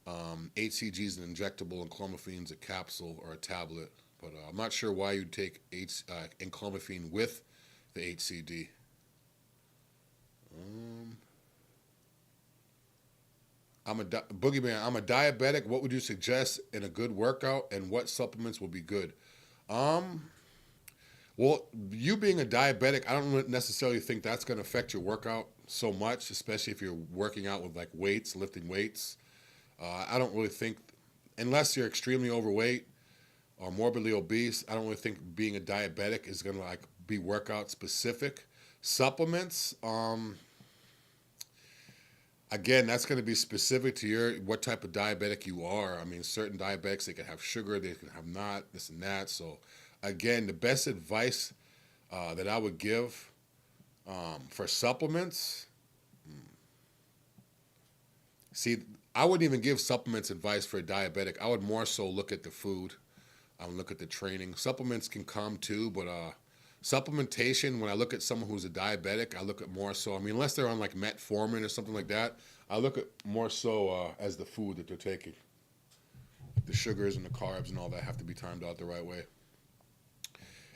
HCG is an injectable, and enclomiphene is a capsule or a tablet. But I'm not sure why you'd take enclomiphene with the HCD. Boogeyman, I'm a diabetic. What would you suggest in a good workout, and what supplements will be good? Well, you being a diabetic, I don't necessarily think that's going to affect your workout so much, especially if you're working out with like weights, lifting weights. I don't really think, unless you're extremely overweight or morbidly obese, I don't really think being a diabetic is going to like be workout specific. Supplements, again, that's going to be specific to what type of diabetic you are. I mean, certain diabetics, they can have sugar, they can have not, this and that. So again, the best advice that I would give for supplements, see, I wouldn't even give supplements advice for a diabetic. I would more so look at the food. I would look at the training. Supplements can come too, but supplementation, when I look at someone who's a diabetic, I look at more so, I mean, unless they're on like metformin or something like that, I look at more so as the food that they're taking. The sugars and the carbs and all that have to be timed out the right way.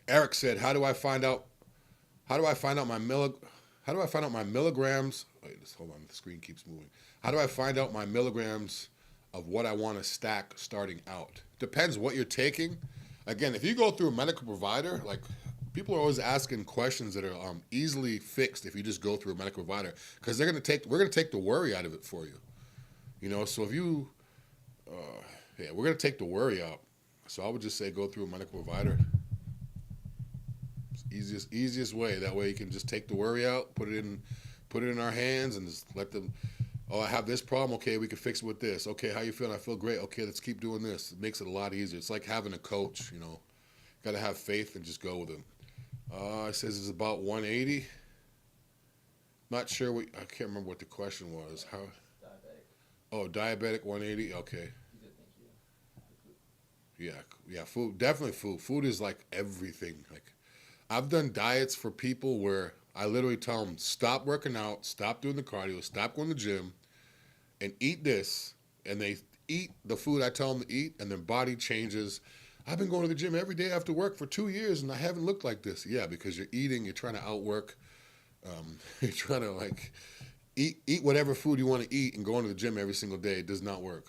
Eric said, how do I find out my milligrams? Wait, just hold on, the screen keeps moving. How do I find out my milligrams of what I want to stack starting out? Depends what you're taking. Again, if you go through a medical provider, like people are always asking questions that are easily fixed if you just go through a medical provider, because we're going to take the worry out of it for you. You know, so if you, we're going to take the worry out. So I would just say go through a medical provider. It's easiest way. That way you can just take the worry out, put it in our hands, and just let them. Oh, I have this problem. Okay, we can fix it with this. Okay, how you feeling? I feel great. Okay, let's keep doing this. It makes it a lot easier. It's like having a coach. You know, got to have faith and just go with them. It says it's about 180. Not sure what. I can't remember what the question was. How? Diabetic. Oh, diabetic 180. Okay. Yeah. Food, definitely food. Food is like everything. Like, I've done diets for people where I literally tell them, stop working out, stop doing the cardio, stop going to the gym, and eat this. And they eat the food I tell them to eat, and their body changes. I've been going to the gym every day after work for 2 years, and I haven't looked like this. Yeah, because you're eating, you're trying to outwork, you're trying to like eat whatever food you want to eat, and going to the gym every single day. It does not work.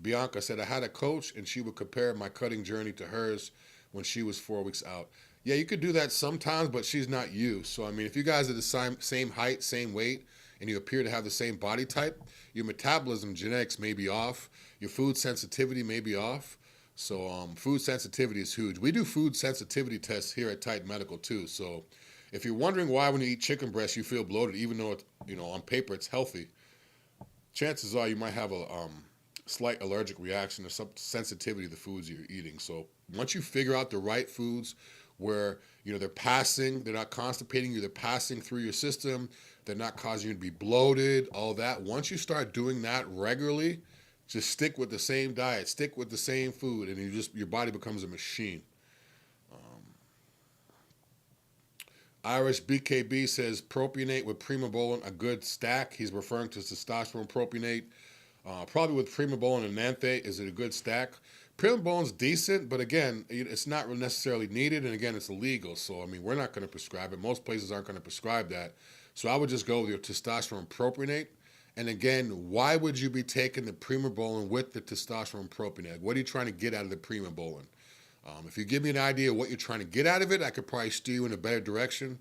Bianca said, I had a coach, and she would compare my cutting journey to hers when she was 4 weeks out. Yeah, you could do that sometimes, but she's not you. So, I mean, if you guys are the same height, same weight, and you appear to have the same body type, your metabolism genetics may be off. Your food sensitivity may be off. So food sensitivity is huge. We do food sensitivity tests here at Titan Medical too. So If you're wondering why when you eat chicken breast you feel bloated, even though it's, on paper it's healthy, chances are you might have a slight allergic reaction or some sensitivity to the foods you're eating. So once you figure out the right foods where they're not constipating you, they're passing through your system, they're not causing you to be bloated, all that. Once you start doing that regularly, just stick with the same diet, stick with the same food, and your body becomes a machine. Irish BKB says propionate with primobolan, a good stack. He's referring to testosterone propionate. Probably with primobolan and nanthate, is it a good stack? Primobolan's decent, but again, it's not necessarily needed, and again, it's illegal. So, we're not going to prescribe it. Most places aren't going to prescribe that. So I would just go with your testosterone propionate. And again, why would you be taking the primobolan with the testosterone propionate? What are you trying to get out of the primobolan? If you give me an idea of what you're trying to get out of it, I could probably steer you in a better direction.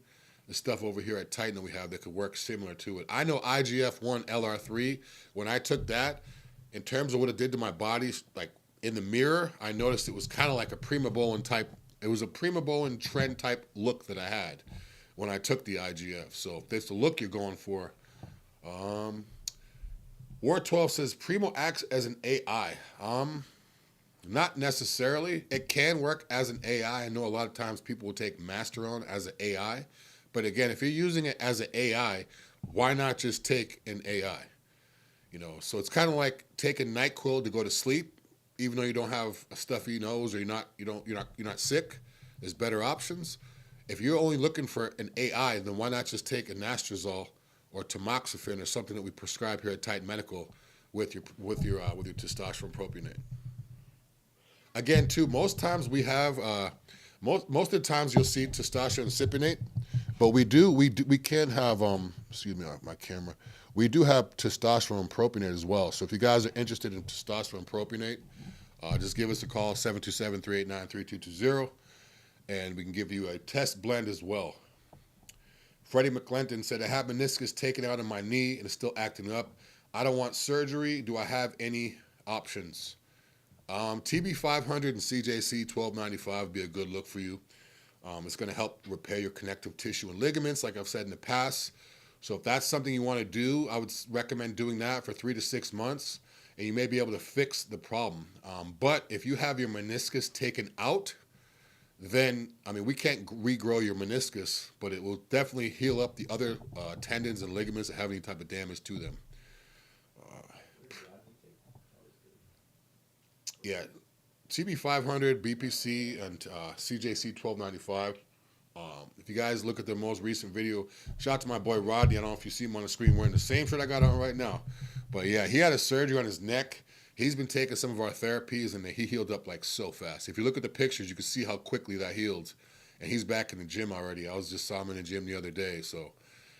The stuff over here at Titan that we have that could work similar to it. I know IGF-1 LR3, when I took that, in terms of what it did to my body, like in the mirror, I noticed it was kind of like a primobolan type. It was a primobolan trend type look that I had when I took the IGF. So if that's the look you're going for. War 12 says Primo acts as an AI. Not necessarily. It can work as an AI. I know a lot of times people will take Masteron as an AI. But again, if you're using it as an AI, why not just take an AI? So it's kind of like taking NyQuil to go to sleep, even though you don't have a stuffy nose or you're not sick. There's better options. If you're only looking for an AI, then why not just take anastrozole or tamoxifen or something that we prescribe here at Titan Medical with your testosterone propionate? Again, too, most times we have most of the times you'll see testosterone cypionate, but we can have excuse me, my camera. We do have testosterone propionate as well. So if you guys are interested in testosterone propionate, just give us a call 727-389-3220, and we can give you a test blend as well. Freddie McClinton said, I have meniscus taken out of my knee and it's still acting up. I don't want surgery. Do I have any options? TB500 and CJC 1295 would be a good look for you. It's going to help repair your connective tissue and ligaments, like I've said in the past. So if that's something you want to do, I would recommend doing that for 3 to 6 months, and you may be able to fix the problem. But if you have your meniscus taken out, then, we can't regrow your meniscus, but it will definitely heal up the other tendons and ligaments that have any type of damage to them. Yeah, TB500, BPC, and CJC 1295. If you guys look at the most recent video, shout out to my boy Rodney. I don't know if you see him on the screen wearing the same shirt I got on right now. But yeah, he had a surgery on his neck. He's been taking some of our therapies, and he healed up like so fast. If you look at the pictures, you can see how quickly that healed. And he's back in the gym already. I saw him in the gym the other day. So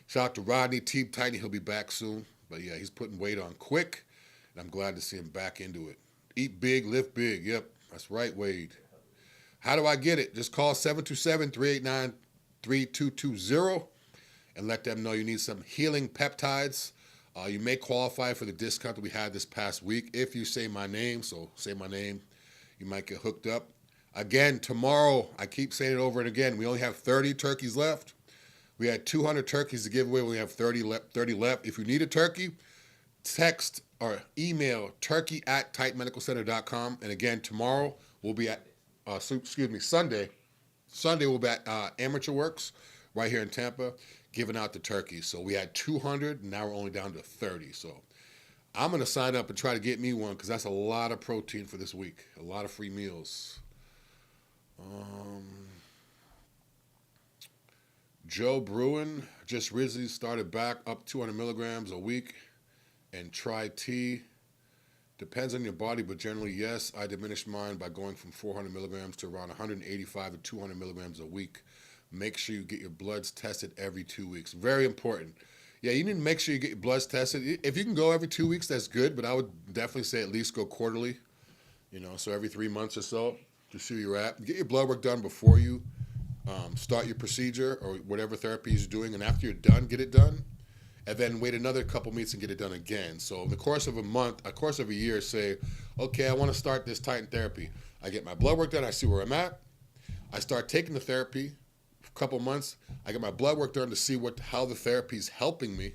shout out to Rodney, Team Tiny. He'll be back soon. But yeah, he's putting weight on quick, and I'm glad to see him back into it. Eat big, lift big. Yep, that's right, Wade. How do I get it? Just call 727-389-3220 and let them know you need some healing peptides. You may qualify for the discount that we had this past week if you say my name. So say my name. You might get hooked up. Again, tomorrow, I keep saying it over and again, we only have 30 turkeys left. We had 200 turkeys to give away. We only have 30 left. If you need a turkey, text or email turkey@titanmedicalcenter.com. And again, tomorrow we'll be at, Sunday. Sunday we'll be at Amateur Works right here in Tampa giving out the turkeys. So we had 200, and now we're only down to 30. So I'm going to sign up and try to get me one because that's a lot of protein for this week. A lot of free meals. Joe Bruin just recently started back up 200 milligrams a week and try tea. Depends on your body, but generally, yes, I diminished mine by going from 400 milligrams to around 185 to 200 milligrams a week. Make sure you get your bloods tested every 2 weeks. Very important. Yeah, you need to make sure you get your bloods tested. If you can go every 2 weeks, that's good, but I would definitely say at least go quarterly, so every 3 months or so to see where you're at. Get your blood work done before you start your procedure or whatever therapy you're doing, and after you're done, get it done. And then wait another couple meets and get it done again. So in the course of a month, a course of a year, say, okay, I want to start this Titan therapy. I get my blood work done. I see where I'm at. I start taking the therapy. couple months, I get my blood work done to see how the therapy is helping me.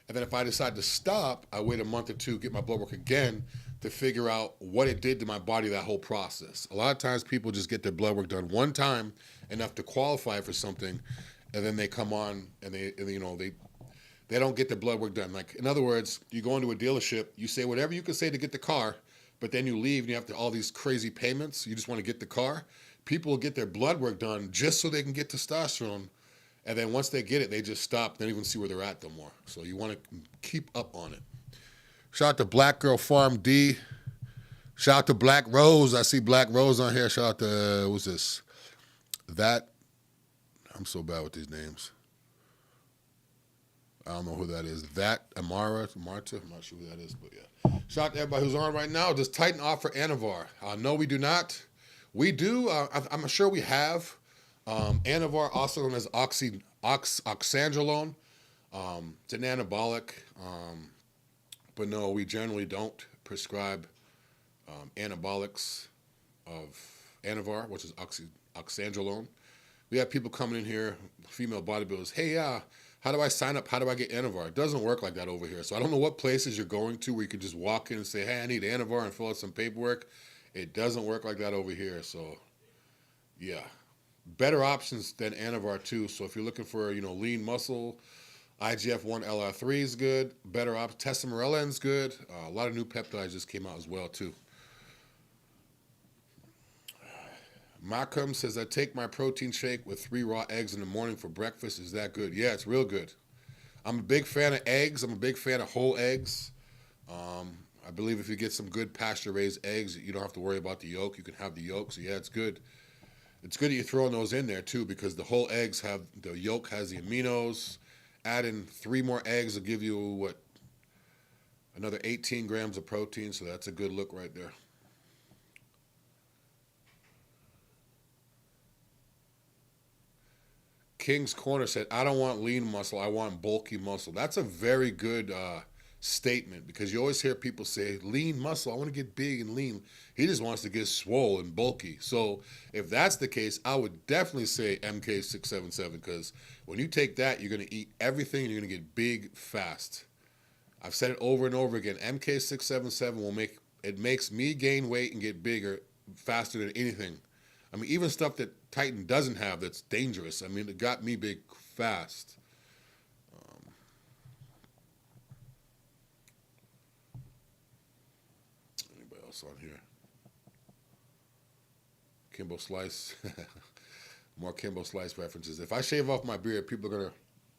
And then if I decide to stop, I wait a month or two, get my blood work again to figure out what it did to my body, that whole process. A lot of times people just get their blood work done one time, enough to qualify for something, and then they come on and they don't get their blood work done. Like, in other words, you go into a dealership, you say whatever you can say to get the car, but then you leave and you have all these crazy payments. You just want to get the car. People will get their blood work done just so they can get testosterone. And then once they get it, they just stop. They don't even see where they're at no more. So you want to keep up on it. Shout out to Black Girl Farm D. Shout out to Black Rose. I see Black Rose on here. Shout out to, what's this? I'm so bad with these names. I don't know who that is. Marta. I'm not sure who that is, but yeah. Shout out to everybody who's on right now. Does Titan offer Anavar? No, we do not. We do. I'm sure we have. Anavar, also known as oxandrolone. It's an anabolic. But no, we generally don't prescribe anabolics of Anavar, which is oxandrolone. We have people coming in here, female bodybuilders, hey, how do I sign up? How do I get Anavar? It doesn't work like that over here. So I don't know what places you're going to where you can just walk in and say, hey, I need Anavar and fill out some paperwork. It doesn't work like that over here. So, yeah. Better options than Anavar, too. So if you're looking for, lean muscle, IGF-1 LR3 is good. Better option. Testosterone is good. A lot of new peptides just came out as well, too. Malcolm says, I take my protein shake with 3 raw eggs in the morning for breakfast. Is that good? Yeah, it's real good. I'm a big fan of eggs. I'm a big fan of whole eggs. I believe if you get some good pasture-raised eggs, you don't have to worry about the yolk. You can have the yolk. So, yeah, it's good. It's good that you're throwing those in there, too, because the whole eggs the yolk has the aminos. Add in 3 more eggs will give you, another 18 grams of protein. So that's a good look right there. King's Corner said, I don't want lean muscle, I want bulky muscle. That's a very good statement, because you always hear people say, lean muscle, I want to get big and lean. He just wants to get swole and bulky. So if that's the case, I would definitely say MK677, because when you take that, you're going to eat everything and you're going to get big fast. I've said it over and over again. MK677 makes me gain weight and get bigger faster than anything. I mean, even stuff that Titan doesn't have that's dangerous. I mean, it got me big fast. Anybody else on here? Kimbo Slice. More Kimbo Slice references. If I shave off my beard, people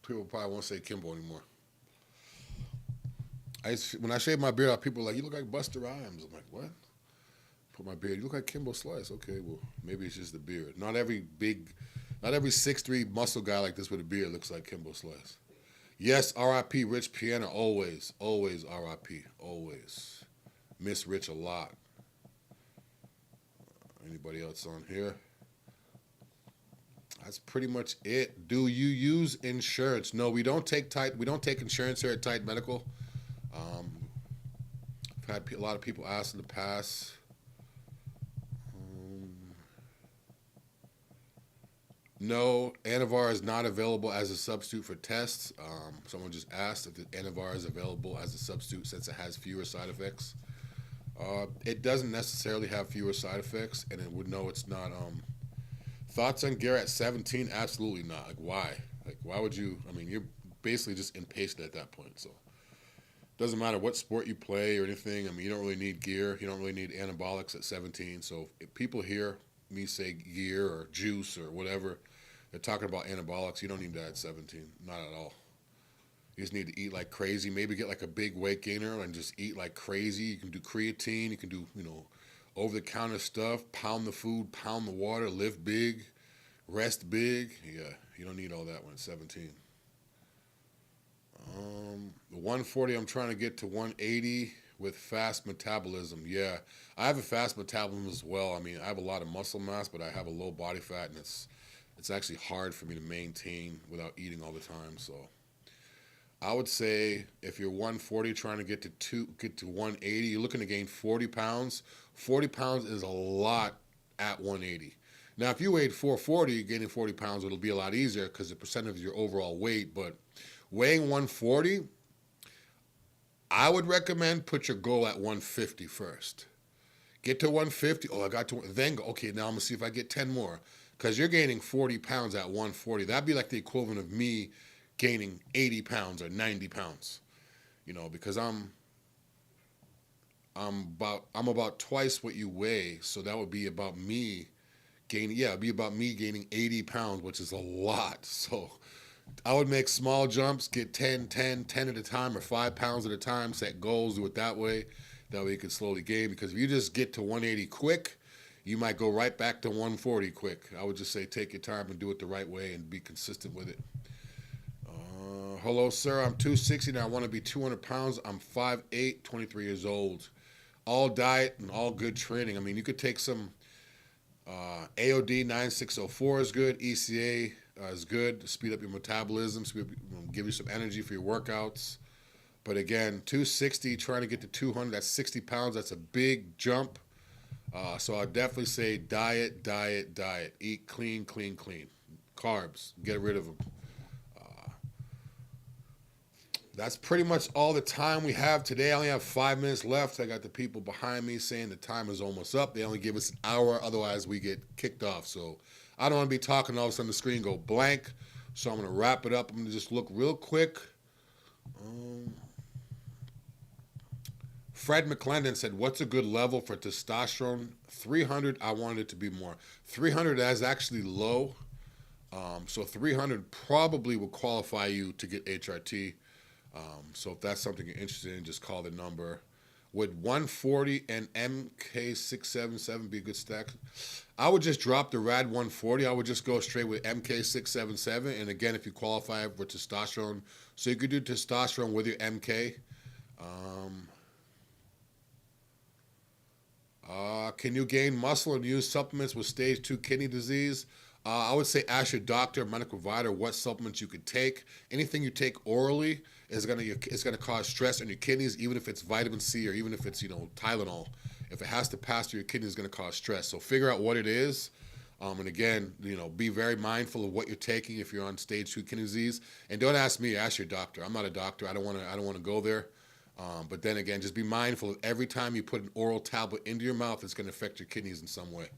probably won't say Kimbo anymore. When I shave my beard off, people are like, you look like Buster Rhymes. I'm like, what? Put my beard. You look like Kimbo Slice. Okay, well, maybe it's just the beard. Not every 6'3" muscle guy like this with a beard looks like Kimbo Slice. Yes, R.I.P. Rich Piana, always. Always R.I.P. Always. Miss Rich a lot. Anybody else on here? That's pretty much it. Do you use insurance? No, we don't take insurance here at Titan Medical. I've had a lot of people ask in the past. No, Anavar is not available as a substitute for tests. Someone just asked if the Anavar is available as a substitute since it has fewer side effects. It doesn't necessarily have fewer side effects, and it would know it's not. Thoughts on gear at 17? Absolutely not. Like, why? Like, why would you? I mean, you're basically just impatient at that point. So it doesn't matter what sport you play or anything. I mean, you don't really need gear. You don't really need anabolics at 17. So if people hear me say gear or juice or whatever, they're talking about anabolics. You don't need that at 17. Not at all. You just need to eat like crazy. Maybe get like a big weight gainer and just eat like crazy. You can do creatine. You can do, over-the-counter stuff. Pound the food, pound the water, lift big, rest big. Yeah, you don't need all that when it's 17. The 140, I'm trying to get to 180 with fast metabolism. Yeah, I have a fast metabolism as well. I mean, I have a lot of muscle mass, but I have a low body fat, and it's actually hard for me to maintain without eating all the time. So I would say if you're 140 trying to get to 180, you're looking to gain 40 pounds. 40 pounds is a lot at 180. Now, if you weighed 440, gaining 40 pounds, it'll be a lot easier because the percent of your overall weight. But weighing 140, I would recommend put your goal at 150 first. Get to 150. Oh, I got to, then go, okay, now I'm going to see if I get 10 more. Because you're gaining 40 pounds at 140. That'd be like the equivalent of me gaining 80 pounds or 90 pounds. Because I'm about twice what you weigh. So that would be about me gaining, it'd be about me gaining 80 pounds, which is a lot. So I would make small jumps, get 10 at a time or 5 pounds at a time, set goals, do it that way. That way you can slowly gain. Because if you just get to 180 quick, you might go right back to 140 quick. I would just say take your time and do it the right way and be consistent with it. Hello, sir. I'm 260 now. I want to be 200 pounds. I'm 5'8", 23 years old. All diet and all good training. I mean, you could take some AOD 9604 is good. ECA is good to speed up your metabolism, give you some energy for your workouts. But again, 260, trying to get to 200, that's 60 pounds. That's a big jump. So I'd definitely say diet. Eat clean. Carbs, get rid of them. That's pretty much all the time we have today. I only have 5 minutes left. I got the people behind me saying the time is almost up. They only give us an hour, otherwise we get kicked off. So I don't want to be talking, all of a sudden the screen go blank. So I'm going to wrap it up. I'm going to just look real quick. Fred McClendon said, what's a good level for testosterone? 300, I wanted it to be more. 300 is actually low. So 300 probably will qualify you to get HRT. So if that's something you're interested in, just call the number. Would 140 and MK677 be a good stack? I would just drop the RAD 140. I would just go straight with MK677. And again, if you qualify for testosterone, so you could do testosterone with your MK. Can you gain muscle and use supplements with stage 2 kidney disease? I would say ask your doctor, medical provider, what supplements you could take. Anything you take orally is gonna cause stress on your kidneys, even if it's vitamin C or even if it's Tylenol. If it has to pass through your kidneys, it's gonna cause stress. So figure out what it is, and again, be very mindful of what you're taking if you're on stage 2 kidney disease. And don't ask me, ask your doctor. I'm not a doctor. I don't want to go there. But then again, just be mindful of every time you put an oral tablet into your mouth, it's going to affect your kidneys in some way.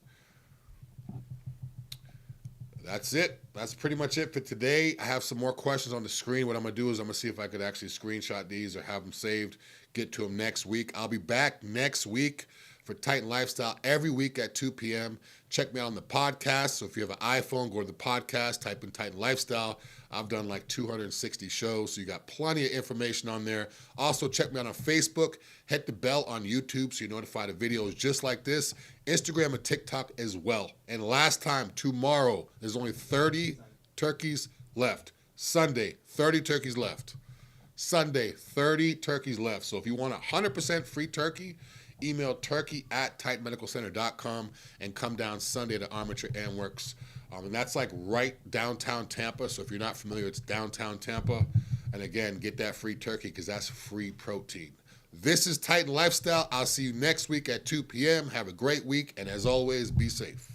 That's it. That's pretty much it for today. I have some more questions on the screen. What I'm going to do is I'm going to see if I could actually screenshot these or have them saved, get to them next week. I'll be back next week for Titan Lifestyle every week at 2 p.m. Check me out on the podcast. So if you have an iPhone, go to the podcast, type in Titan Lifestyle. I've done like 260 shows, so you got plenty of information on there. Also, check me out on Facebook. Hit the bell on YouTube so you're notified of videos just like this. Instagram and TikTok as well. And last time, tomorrow, there's only 30 turkeys left. Sunday, 30 turkeys left. Sunday, 30 turkeys left. So if you want 100% free turkey, email turkey@titanmedicalcenter.com and come down Sunday to Armature and Works. And that's like right downtown Tampa. So if you're not familiar, it's downtown Tampa. And again, get that free turkey because that's free protein. This is Titan Lifestyle. I'll see you next week at 2 p.m. Have a great week. And as always, be safe.